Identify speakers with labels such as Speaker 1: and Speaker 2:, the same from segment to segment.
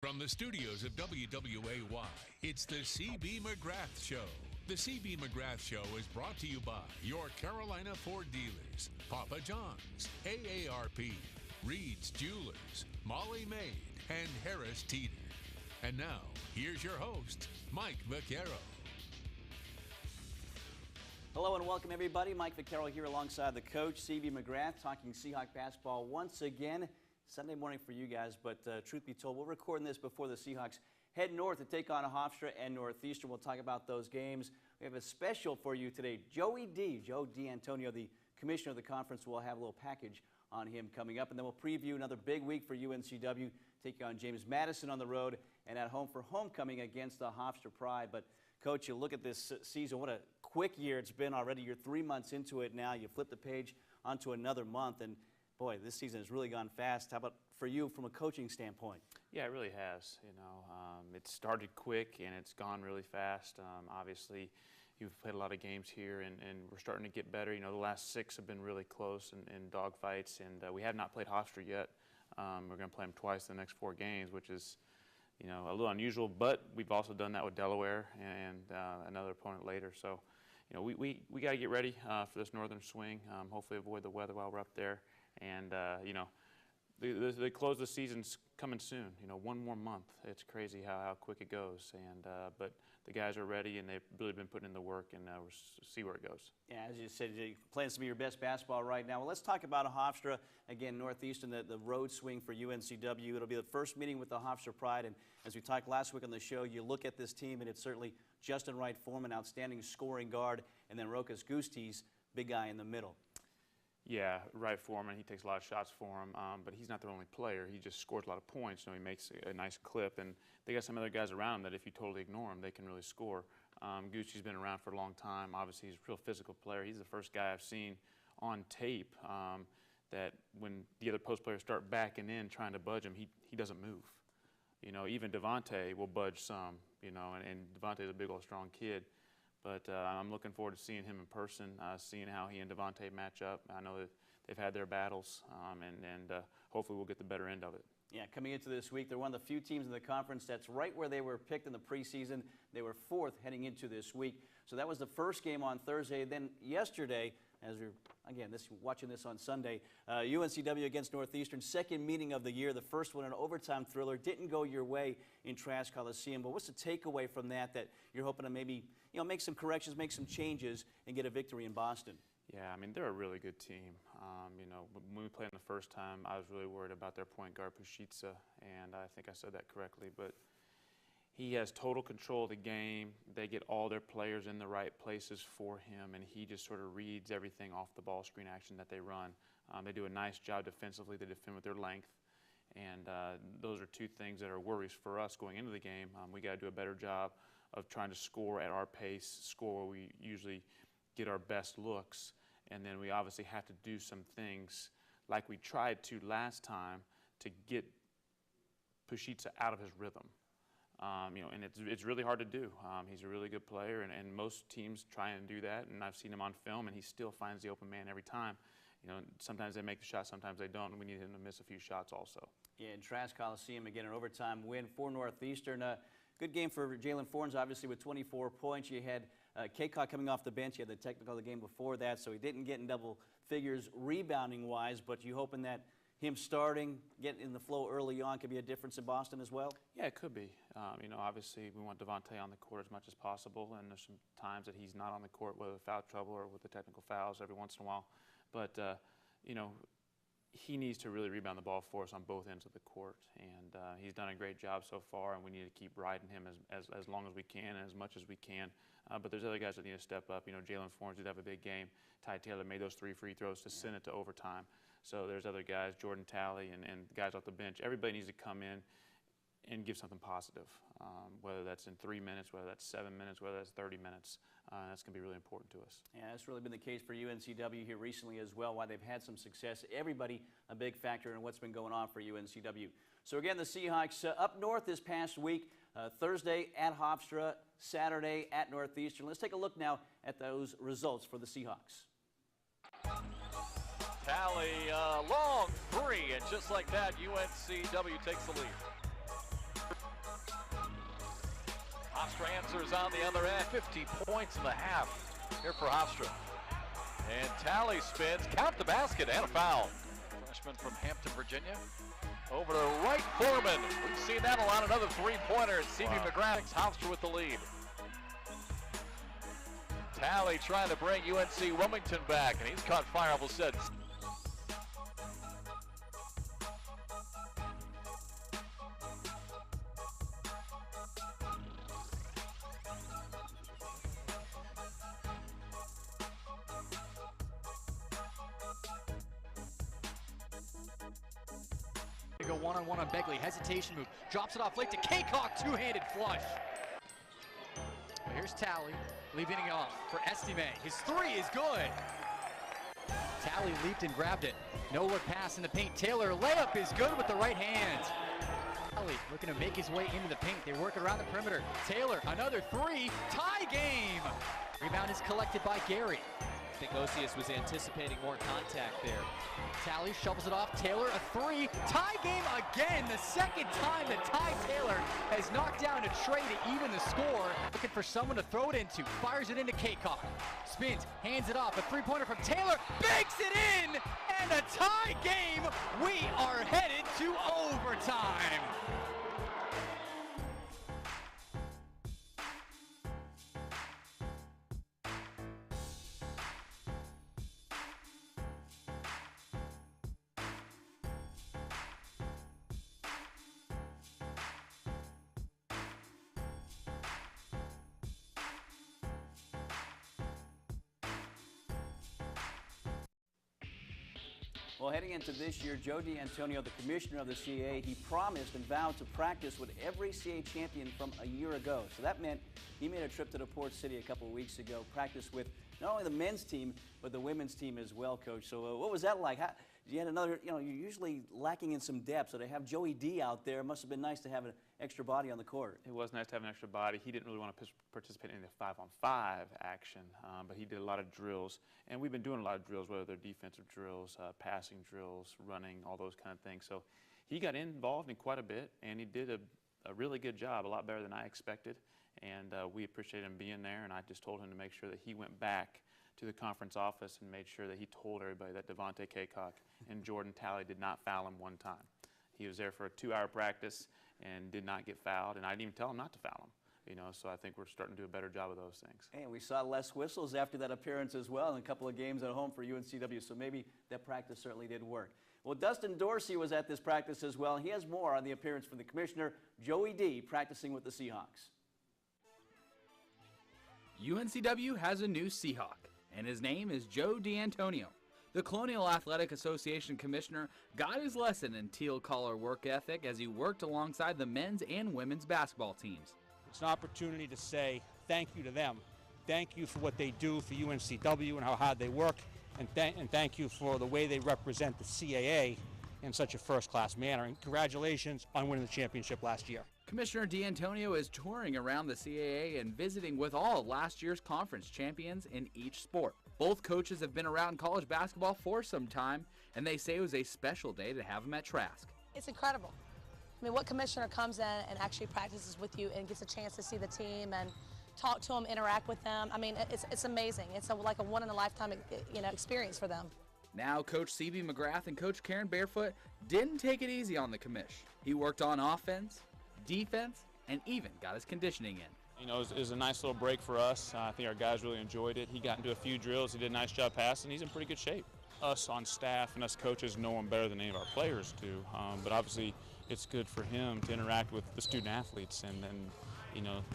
Speaker 1: From the studios of WWAY, it's the CB McGrath Show. The CB McGrath Show is brought to you by your Carolina Ford dealers, Papa John's, AARP, Reed's Jewelers, Molly Maid, and Harris Teeter. And now, here's your host, Mike Vaccaro.
Speaker 2: Hello and welcome everybody. Mike Vaccaro here alongside the coach, CV McGrath, talking Seahawks basketball once again. Sunday morning for you guys, but truth be told, we're recording this before the Seahawks head north to take on Hofstra and Northeastern. We'll talk about those games. We have a special for you today. Joe D'Antonio, the commissioner of the conference, will have a little package on him coming up, and then we'll preview another big week for UNCW, taking on James Madison on the road and at home for homecoming against the Hofstra Pride. But Coach, you look at this season, what a quick year it's been already. You're 3 months into it now. You flip the page onto another month, and boy, this season has really gone fast. How about for you from a coaching standpoint?
Speaker 3: Yeah, it really has. You know, it started quick and it's gone really fast. Obviously, you've played a lot of games here, and we're starting to get better. You know, the last 6 have been really close in dogfights, and we have not played Hofstra yet. We're going to play them twice in the next 4 games, which is, you know, a little unusual. But we've also done that with Delaware and another opponent later. So, you know, we got to get ready for this northern swing. Hopefully, avoid the weather while we're up there. And, you know, they close the season's coming soon. You know, 1 more month. It's crazy how quick it goes. And but the guys are ready, and they've really been putting in the work, and we'll see where it goes. Yeah,
Speaker 2: as you said, you're playing some of your best basketball right now. Well, let's talk about Hofstra. Again, Northeastern, the road swing for UNCW. It'll be the first meeting with the Hofstra Pride. And as we talked last week on the show, you look at this team, and it's certainly Justin Wright Foreman, outstanding scoring guard, and then Rokas Gustis, big guy in the middle.
Speaker 3: Yeah, Wright Foreman, he takes a lot of shots for him, but he's not their only player. He just scores a lot of points. You know, he makes a nice clip, and they got some other guys around him that if you totally ignore them, they can really score. Gucci's been around for a long time. Obviously, he's a real physical player. He's the first guy I've seen on tape that when the other post players start backing in, trying to budge him, he doesn't move. You know, even Devontae will budge some, you know, and Devontae's a big old strong kid. But I'm looking forward to seeing him in person, seeing how he and Devontae match up. I know that they've had their battles, and hopefully we'll get the better end of it.
Speaker 2: Yeah, coming into this week, they're one of the few teams in the conference that's right where they were picked in the preseason. They were 4th heading into this week. So that was the first game on Thursday. Then yesterday, as we're, again, watching this on Sunday, UNCW against Northeastern, second meeting of the year. The first one, an overtime thriller. Didn't go your way in Trask Coliseum. But what's the takeaway from that you're hoping to maybe, you know, make some corrections, make some changes, and get a victory in Boston?
Speaker 3: Yeah, I mean, they're a really good team. You know, when we played them the first time, I was really worried about their point guard, Pushitsa, and I think I said that correctly. But he has total control of the game. They get all their players in the right places for him, and he just sort of reads everything off the ball screen action that they run. They do a nice job defensively. They defend with their length, and those are 2 things that are worries for us going into the game. We got to do a better job of trying to score at our pace, score where we usually get our best looks, and then we obviously have to do some things like we tried to last time to get Pushitsa out of his rhythm. You know, and it's really hard to do. He's a really good player, and most teams try and do that, and I've seen him on film, and he still finds the open man every time. You know, sometimes they make the shot, sometimes they don't, and we need him to miss a few shots also.
Speaker 2: Yeah, in Trask Coliseum, again, an overtime win for Northeastern. Good game for Jalen Fornes, obviously, with 24 points. You had Kaycock coming off the bench. You had the technical the game before that, so he didn't get in double figures rebounding-wise, but you hoping that him starting, getting in the flow early on could be a difference in Boston as well?
Speaker 3: Yeah, it could be. You know, obviously we want Devontae on the court as much as possible, and there's some times that he's not on the court, whether with foul trouble or with the technical fouls every once in a while. But, you know, he needs to really rebound the ball for us on both ends of the court, and he's done a great job so far, and we need to keep riding him as long as we can and as much as we can. But there's other guys that need to step up. You know, Jalen Fornes did have a big game. Ty Taylor made those 3 free throws to send it to overtime. So there's other guys, Jordan Talley and guys off the bench. Everybody needs to come in and give something positive, whether that's in 3 minutes, whether that's 7 minutes, whether that's 30 minutes. That's going to be really important to us.
Speaker 2: Yeah, that's really been the case for UNCW here recently as well, why they've had some success. Everybody a big factor in what's been going on for UNCW. So again, the Seahawks up north this past week, Thursday at Hofstra, Saturday at Northeastern. Let's take a look now at those results for the Seahawks.
Speaker 4: Tally, long 3, and just like that, UNCW takes the lead. Hofstra answers on the other end. 50 points in the half here for Hofstra. And Talley spins, count the basket, and a foul. Freshman from Hampton, Virginia. Over to right, Foreman. We've seen that a lot. Another three-pointer at CB McGrath. Hofstra with the lead. Talley trying to bring UNC Wilmington back, and he's caught fire, almost said.
Speaker 5: Go one-on-one on Begley, hesitation move, drops it off late to Kaycock, two-handed flush. Well, here's Talley, leaving it off for Estime. His three is good. Talley leaped and grabbed it. No look pass in the paint. Taylor, layup is good with the right hand. Talley looking to make his way into the paint. They work around the perimeter. Taylor, another three, tie game. Rebound is collected by Gary.
Speaker 6: I think Osius was anticipating more contact there.
Speaker 5: Talley shovels it off. Taylor, a three. Tie game again. The second time that Ty Taylor has knocked down a tray to even the score. Looking for someone to throw it into. Fires it into Kaycock. Spins, hands it off. A three-pointer from Taylor. Banks it in! And a tie game. We are headed to overtime.
Speaker 2: Well, heading into this year, Joe D'Antonio, the commissioner of the CAA, he promised and vowed to practice with every CAA champion from a year ago. So that meant he made a trip to the Port City a couple of weeks ago, practiced with not only the men's team, but the women's team as well, Coach. So what was that like? You had another, you're usually lacking in some depth, so to have Joey D out there must have been nice to have an extra body on the court.
Speaker 3: It was nice to have an extra body. He didn't really want to participate in the 5-on-5 action, but he did a lot of drills. And we've been doing a lot of drills, whether they're defensive drills, passing drills, running, all those kind of things. So he got involved in quite a bit, and he did a really good job, a lot better than I expected. And we appreciate him being there, and I just told him to make sure that he went back to the conference office and made sure that he told everybody that Devontae Kaycock and Jordan Talley did not foul him one time. He was there for a 2-hour practice and did not get fouled, and I didn't even tell him not to foul him. So I think we're starting to do a better job of those things.
Speaker 2: And we saw less whistles after that appearance as well, and a couple of games at home for UNCW, so maybe that practice certainly did work. Well, Dustin Dorsey was at this practice as well. He has more on the appearance from the commissioner, Joey D, practicing with the Seahawks.
Speaker 7: UNCW has a new Seahawk, and his name is Joe D'Antonio. The Colonial Athletic Association commissioner got his lesson in teal collar work ethic as he worked alongside the men's and women's basketball teams.
Speaker 8: It's an opportunity to say thank you to them. Thank you for what they do for UNCW and how hard they work, and thank you for the way they represent the CAA in such a first-class manner. And congratulations on winning the championship last year.
Speaker 7: Commissioner D'Antonio is touring around the CAA and visiting with all of last year's conference champions in each sport. Both coaches have been around college basketball for some time, and they say it was a special day to have them at Trask.
Speaker 9: It's incredible. I mean, what commissioner comes in and actually practices with you and gets a chance to see the team and talk to them, interact with them? I mean, it's amazing. It's like a one-in-a-lifetime experience for them.
Speaker 7: Now, Coach CB McGrath and Coach Karen Barefoot didn't take it easy on the commish. He worked on offense, defense, and even got his conditioning in.
Speaker 3: It was a nice little break for us. I think our guys really enjoyed it. He got into a few drills. He did a nice job passing. He's in pretty good shape. Us on staff and us coaches know him better than any of our players do. But obviously, it's good for him to interact with the student athletes, and then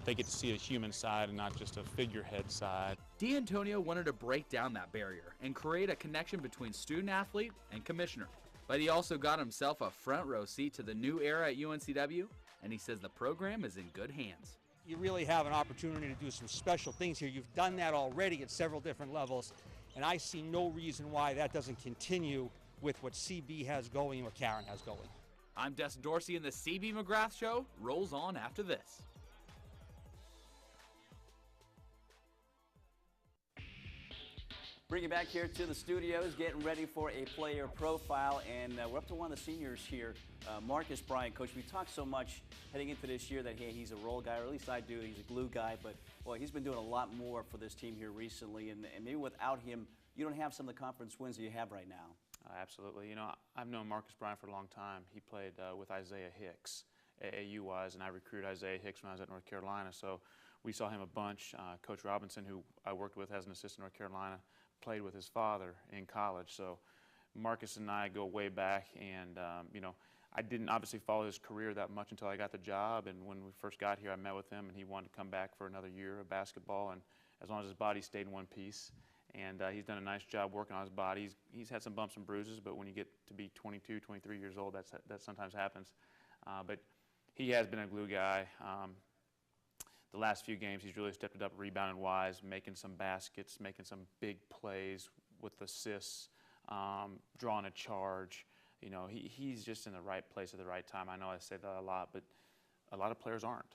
Speaker 3: they get to see a human side and not just a figurehead side.
Speaker 7: D'Antonio wanted to break down that barrier and create a connection between student athlete and commissioner. But he also got himself a front row seat to the new era at UNCW, and he says the program is in good hands.
Speaker 8: You really have an opportunity to do some special things here. You've done that already at several different levels, and I see no reason why that doesn't continue with what CB has going and what Karen has going.
Speaker 7: I'm Dustin Dorsey, and the CB McGrath Show rolls on after this.
Speaker 2: Bring you back here to the studios, getting ready for a player profile, and we're up to one of the seniors here, Marcus Bryan. Coach, we talked so much heading into this year that, hey, he's a role guy, or at least I do. He's a glue guy, but, boy, he's been doing a lot more for this team here recently, and maybe without him, you don't have some of the conference wins that you have right now.
Speaker 3: Absolutely. You know, I've known Marcus Bryan for a long time. He played with Isaiah Hicks, AAU-wise, and I recruited Isaiah Hicks when I was at North Carolina, so we saw him a bunch. Coach Robinson, who I worked with as an assistant at North Carolina, played with his father in college. So Marcus and I go way back, and you know, I didn't obviously follow his career that much until I got the job, and when we first got here I met with him and he wanted to come back for another year of basketball, and as long as his body stayed in one piece. And he's done a nice job working on his body. He's had some bumps and bruises, but when you get to be 22, 23 years old, that sometimes happens. But he has been a glue guy. The last few games, he's really stepped it up rebounding-wise, making some baskets, making some big plays with assists, drawing a charge. You know, he's just in the right place at the right time. I know I say that a lot, but a lot of players aren't.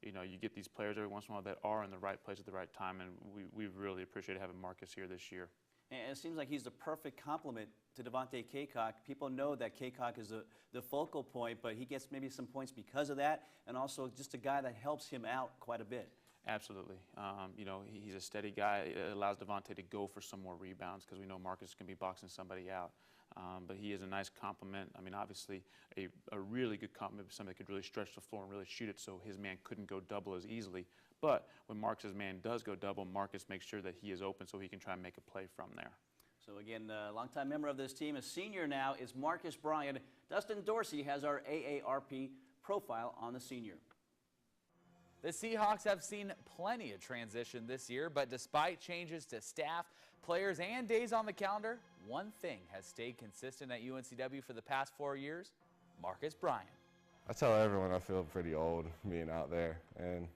Speaker 3: You know, you get these players every once in a while that are in the right place at the right time, and we really appreciate having Marcus here this year.
Speaker 2: And it seems like he's the perfect complement to Devontae Kaycock. People know that Kaycock is the focal point, but he gets maybe some points because of that, and also just a guy that helps him out quite a bit.
Speaker 3: Absolutely. You know, he's a steady guy. It allows Devontae to go for some more rebounds because we know Marcus can be boxing somebody out. But he is a nice compliment. I mean, obviously, a really good compliment, somebody that could really stretch the floor and really shoot it so his man couldn't go double as easily. But when Marcus's man does go double, Marcus makes sure that he is open so he can try and make a play from there.
Speaker 2: So again, a longtime member of this team, a senior now, is Marcus Bryan. Dustin Dorsey has our AARP profile on the senior.
Speaker 7: The Seahawks have seen plenty of transition this year, but despite changes to staff, players, and days on the calendar, one thing has stayed consistent at UNCW for the past 4 years: Marcus Bryan.
Speaker 10: I tell everyone I feel pretty old being out there, and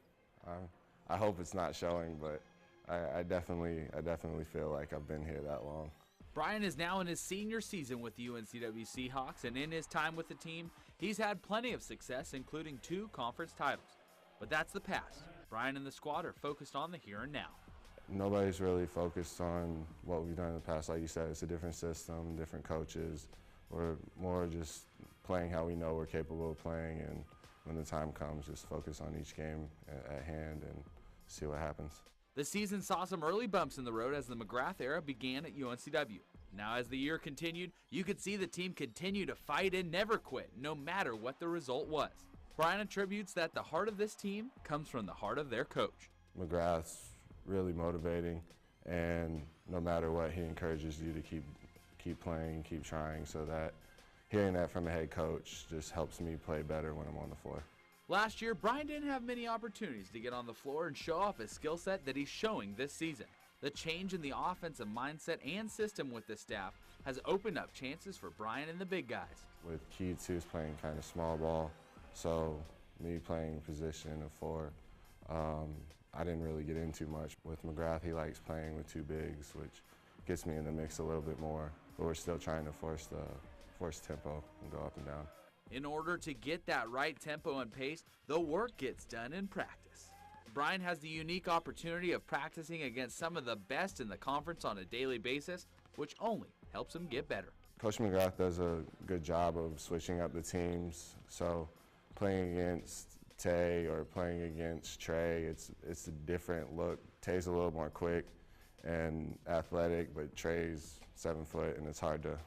Speaker 10: I hope it's not showing, but I definitely feel like I've been here that long.
Speaker 7: Bryan is now in his senior season with the UNCW Seahawks, and in his time with the team, he's had plenty of success, including 2 conference titles. But that's the past. Bryan and the squad are focused on the here and now.
Speaker 10: Nobody's really focused on what we've done in the past. Like you said, it's a different system, different coaches. We're more just playing how we know we're capable of playing, and when the time comes, just focus on each game at hand and see what happens.
Speaker 7: The season saw some early bumps in the road as the McGrath era began at UNCW. Now, as the year continued, you could see the team continue to fight and never quit, no matter what the result was. Bryan attributes that the heart of this team comes from the heart of their coach.
Speaker 10: McGrath's really motivating, and no matter what, he encourages you to keep playing, keep trying, so that hearing that from a head coach just helps me play better when I'm on the floor.
Speaker 7: Last year, Bryan didn't have many opportunities to get on the floor and show off his skill set that he's showing this season. The change in the offensive mindset and system with the staff has opened up chances for Bryan and the big guys.
Speaker 10: With Keats, he was playing kind of small ball, so me playing position of 4, I didn't really get into much. With McGrath, he likes playing with 2 bigs, which gets me in the mix a little bit more, but we're still trying to force tempo and go up and down.
Speaker 7: In order to get that right tempo and pace, the work gets done in practice. Bryan has the unique opportunity of practicing against some of the best in the conference on a daily basis, which only helps him get better.
Speaker 10: Coach McGrath does a good job of switching up the teams, so playing against Tay or playing against Trey, it's a different look. Tay's a little more quick and athletic, but Trey's 7 foot, and it's hard to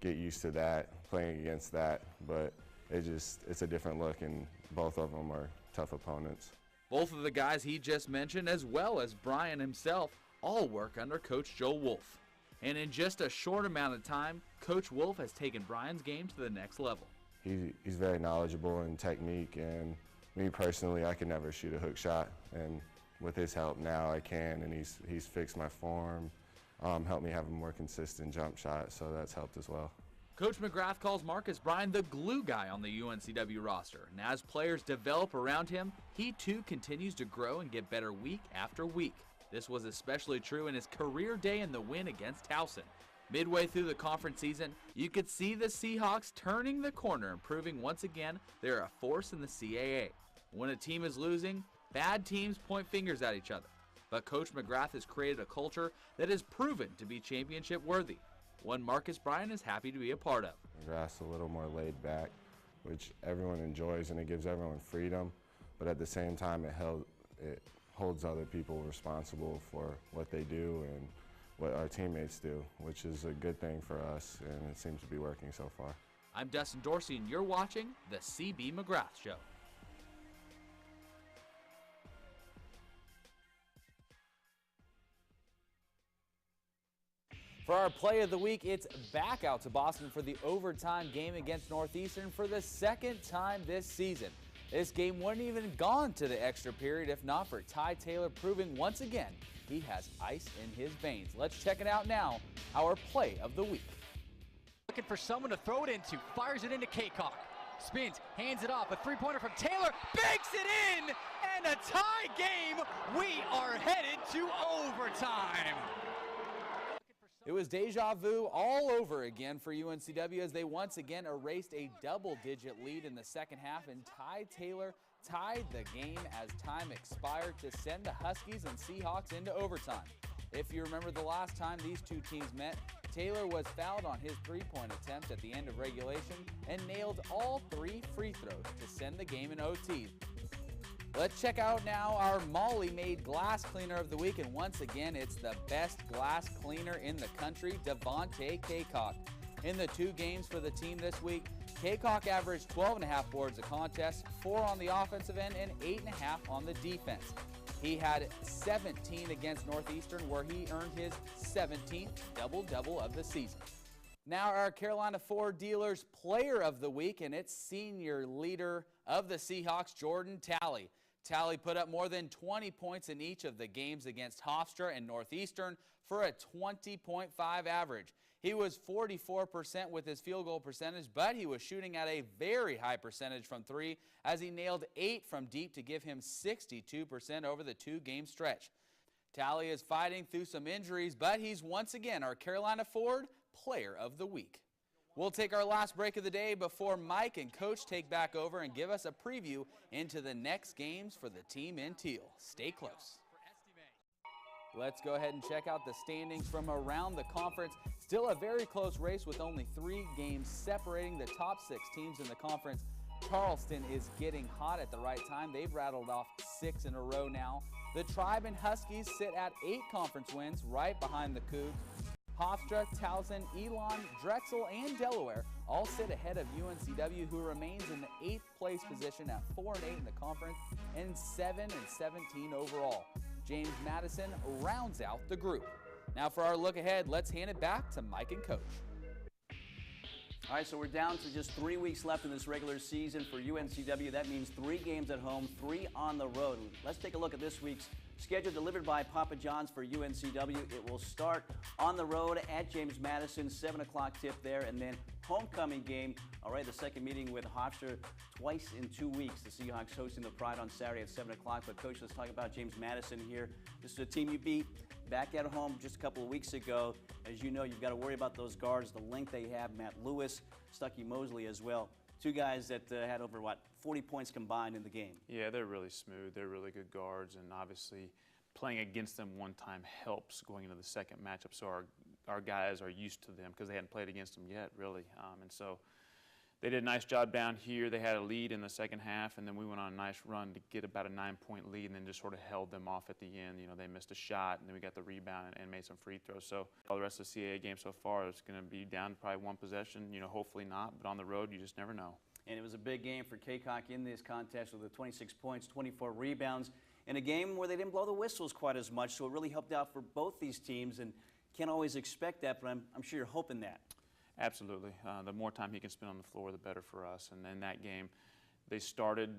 Speaker 10: get used to that, playing against that, but it's a different look, and both of them are tough opponents.
Speaker 7: Both of the guys he just mentioned, as well as Bryan himself, all work under Coach Joe Wolf. And in just a short amount of time, Coach Wolf has taken Bryan's game to the next level.
Speaker 10: He's very knowledgeable in technique, and me personally, I can never shoot a hook shot, and with his help now I can, and he's fixed my form, helped me have a more consistent jump shot, so that's helped as well.
Speaker 7: Coach McGrath calls Marcus Bryan the glue guy on the UNCW roster, and as players develop around him, he too continues to grow and get better week after week. This was especially true in his career day in the win against Towson. Midway through the conference season, you could see the Seahawks turning the corner and proving once again they're a force in the CAA. When a team is losing, bad teams point fingers at each other. but Coach McGrath has created a culture that is proven to be championship worthy, one Marcus Bryan is happy to be a part of.
Speaker 10: McGrath's a little more laid back, which everyone enjoys, and it gives everyone freedom, but at the same time it holds other people responsible for what they do and what our teammates do, which is a good thing for us, and it seems to be working so far.
Speaker 7: I'm Dustin Dorsey, and you're watching the CB McGrath Show.
Speaker 11: For our play of the week, it's back out to Boston for the overtime game against Northeastern for the second time this season. This game wouldn't even gone to the extra period if not for Ty Taylor proving once again he has ice in his veins. Let's check it out now, our play of the week.
Speaker 5: Looking for someone to throw it into, fires it into Kaycock. Spins, hands it off, a three-pointer from Taylor, banks it in, and a tie game. We are headed to overtime.
Speaker 11: It was deja vu all over again for UNCW as they once again erased a double-digit lead in the second half, and Ty Taylor tied the game as time expired to send the Huskies and Seahawks into overtime. If you remember the last time these two teams met, Taylor was fouled on his three-point attempt at the end of regulation and nailed all 3 free throws to send the game in OT. Let's check out now our Molly-made glass cleaner of the week, and once again, it's the best glass cleaner in the country, Devontae Kaycock. In the 2 games for the team this week, Kaycock averaged 12.5 boards a contest, 4 on the offensive end and 8.5 on the defense. He had 17 against Northeastern, where he earned his 17th double-double of the season. Now our Carolina Ford Dealers Player of the Week, and it's senior leader of the Seahawks, Jordan Talley. Talley put up more than 20 points in each of the games against Hofstra and Northeastern for a 20.5 average. He was 44% with his field goal percentage, but he was shooting at a very high percentage from 3 as he nailed 8 from deep to give him 62% over the 2-game stretch. Talley is fighting through some injuries, but he's once again our Carolina Ford Player of the Week. We'll take our last break of the day before Mike and Coach take back over and give us a preview into the next games for the team in teal. Stay close. Let's go ahead and check out the standings from around the conference. Still a very close race with only 3 games separating the top 6 teams in the conference. Charleston is getting hot at the right time. They've rattled off 6 in a row now. The Tribe and Huskies sit at 8 conference wins right behind the Cougs. Hofstra, Towson, Elon, Drexel, and Delaware all sit ahead of UNCW, who remains in the 8th place position at 4-8 in the conference and 7-17 overall. James Madison rounds out the group. Now for our look ahead, let's hand it back to Mike and Coach.
Speaker 2: All right, so we're down to just 3 weeks left in this regular season for UNCW. That means 3 games at home, 3 on the road. Let's take a look at this week's schedule delivered by Papa John's for UNCW. It will start on the road at James Madison, 7 o'clock tip there, and then homecoming game. All right, the second meeting with Hofstra twice in 2 weeks. The Seahawks hosting the Pride on Saturday at 7 o'clock. But, Coach, let's talk about James Madison here. This is a team you beat back at home just a couple of weeks ago. As you know, you've got to worry about those guards, the length they have. Matt Lewis, Stuckey Mosley as well. 2 guys that had over, 40 points combined in the game.
Speaker 3: Yeah, they're really smooth. They're really good guards, and obviously playing against them one time helps going into the second matchup. So our guys are used to them because they hadn't played against them yet, really. And so they did a nice job down here. They had a lead in the second half, and then we went on a nice run to get about a 9-point lead and then just sort of held them off at the end. You know, they missed a shot, and then we got the rebound and made some free throws. So all the rest of the CAA game so far is going to be down to probably 1 possession. You know, hopefully not, but on the road, you just never know.
Speaker 2: And it was a big game for Kaycock in this contest with the 26 points, 24 rebounds, in a game where they didn't blow the whistles quite as much, so it really helped out for both these teams, and can't always expect that, but I'm sure you're hoping that.
Speaker 3: Absolutely. The more time he can spend on the floor, the better for us. And in that game, they started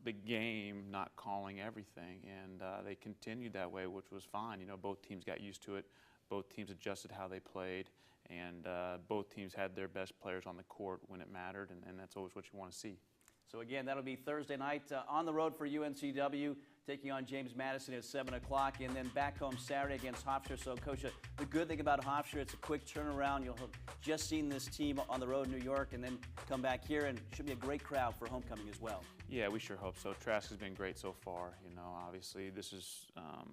Speaker 3: the game not calling everything, and they continued that way, which was fine. You know, both teams got used to it. Both teams adjusted how they played, and both teams had their best players on the court when it mattered, and that's always what you want to see.
Speaker 2: So again, that'll be Thursday night on the road for UNCW, taking on James Madison at 7 o'clock, and then back home Saturday against Hofstra. So, Coach, the good thing about Hofstra, it's a quick turnaround. You'll have just seen this team on the road in New York and then come back here, and it should be a great crowd for homecoming as well.
Speaker 3: Yeah, we sure hope so. Trask has been great so far. You know, obviously this is,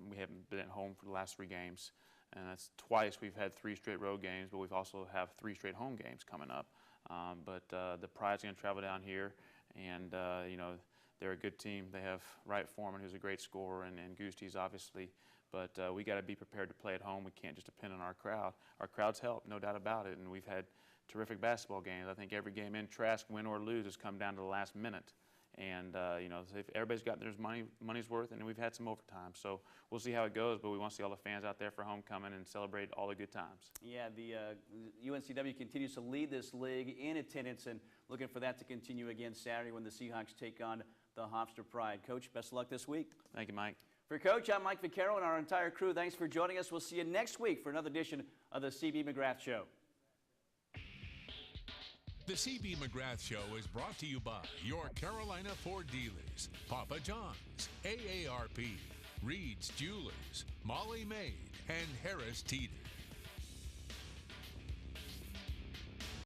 Speaker 3: we haven't been at home for the last 3 games, and that's twice we've had 3 straight road games, but we've also have 3 straight home games coming up. But the Pride's going to travel down here, and, you know, they're a good team. They have Wright Foreman, who's a great scorer, and Guste's obviously. But we got to be prepared to play at home. We can't just depend on our crowd. Our crowds help, no doubt about it. And we've had terrific basketball games. I think every game in Trask, win or lose, has come down to the last minute. And you know, if everybody's gotten their money's worth, and we've had some overtime. So we'll see how it goes. But we want to see all the fans out there for homecoming and celebrate all the good times.
Speaker 2: Yeah, the UNCW continues to lead this league in attendance, and looking for that to continue again Saturday when the Seahawks take on the Hofstra Pride. Coach, best of luck this week.
Speaker 3: Thank you, Mike.
Speaker 2: For Coach, I'm Mike Vaccaro and our entire crew. Thanks for joining us. We'll see you next week for another edition of the CB McGrath Show.
Speaker 1: The CB McGrath Show is brought to you by your Carolina Ford dealers, Papa John's, AARP, Reed's Jewelers, Molly Maid, and Harris Teeter.